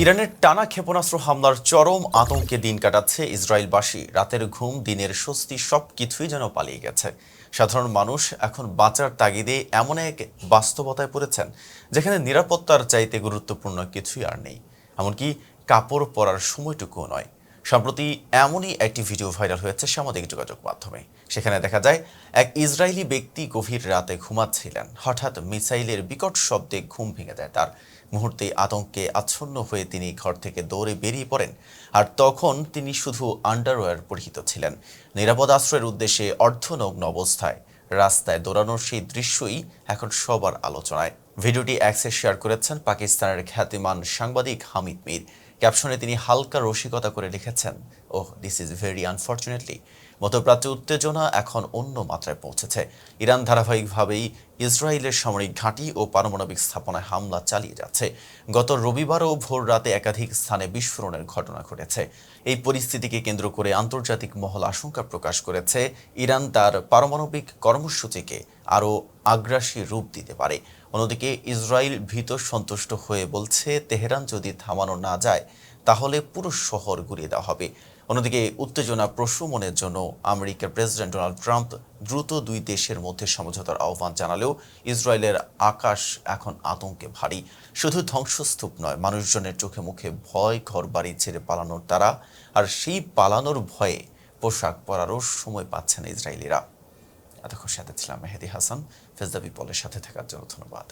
ইরানের টানা ক্ষেপণাস্ত্র হামলার চরম আতঙ্কে দিন কাটাচ্ছে ইসরায়েলবাসী। রাতের ঘুম, দিনের স্বস্তি সবকিছুই যেন পালিয়ে গেছে। সাধারণ মানুষ এখন বাঁচার তাগিদে এমন এক বাস্তবতায় পড়েছেন যেখানে নিরাপত্তার চাইতে গুরুত্বপূর্ণ কিছুই আর নেই, এমনকি কাপড় পরার সময়টুকুও নয়। সম্প্রতি এমনই একটি ভিডিও ভাইরাল হয়েছে সামাজিক যোগাযোগ মাধ্যমে। সেখানে দেখা যায় এক ইসরায়েলি ব্যক্তি গভীর রাতে ঘুমাচ্ছিলেন। হঠাৎ মিসাইলের বিকট শব্দে ঘুম ভেঙে যায় তার। মুহূর্তেই আতঙ্কে আচ্ছন্ন হয়ে তিনি ঘর থেকে দৌড়ে বেরিয়ে পড়েন। আর তখন তিনি শুধু আন্ডারওয়্যার পরিহিত ছিলেন। নিরাপদ আশ্রয়ের উদ্দেশ্যে অর্ধনগ্ন অবস্থায় রাস্তায় দৌড়ানোর সেই দৃশ্যই এখন সবার আলোচনায়। ভিডিওটি এক্সে শেয়ার করেছেন পাকিস্তানের খ্যাতিমান সাংবাদিক হামিদ মীর। ক্যাপশনে তিনি হালকা রসিকতা করে লিখেছেন, ওহ, দিস ইজ ভেরি আনফর্চুনেটলি। মধ্যপ্রাচ্যে উত্তেজনা এখন অন্য মাত্রায় পৌঁছেছে। ইরান ধারাবাহিকভাবেই ইসরায়েলের সামরিক ঘাঁটি ও পারমাণবিক স্থাপনায় হামলা চালিয়ে যাচ্ছে। গত রবিবারও ভোর রাতে একাধিক স্থানে বিস্ফোরণের ঘটনা ঘটেছে। এই পরিস্থিতিকে কেন্দ্র করে আন্তর্জাতিক মহল আশঙ্কা প্রকাশ করেছে ইরান তার পারমাণবিক কর্মসূচিকে আরও আগ্রাসী রূপ দিতে পারে। অন্যদিকে ইসরায়েল ভীত সন্তুষ্ট হয়ে বলছে, তেহরান যদি থামানো না যায় তাহলে পুরো শহর গুঁড়িয়ে দেওয়া হবে। অন্যদিকে উত্তেজনা প্রশমনের জন্য আমেরিকার প্রেসিডেন্ট ডোনাল্ড ট্রাম্প দ্রুত দুই দেশের মধ্যে সমঝোতার আহ্বান জানালেও ইসরায়েলের আকাশ এখন আতঙ্কে ভারী। শুধু ধ্বংসস্তূপ নয়, মানুষজনের চোখে মুখে ভয়, ঘরবাড়ি ছেড়ে পালানোর তারা। আর সেই পালানোর ভয়ে পোশাক পরারও সময় পাচ্ছে না ইসরায়েলিরা। এতক্ষণ সাথে ছিলাম মেহেদি হাসান। ফেজদা পিপলের সাথে থাকার জন্য ধন্যবাদ।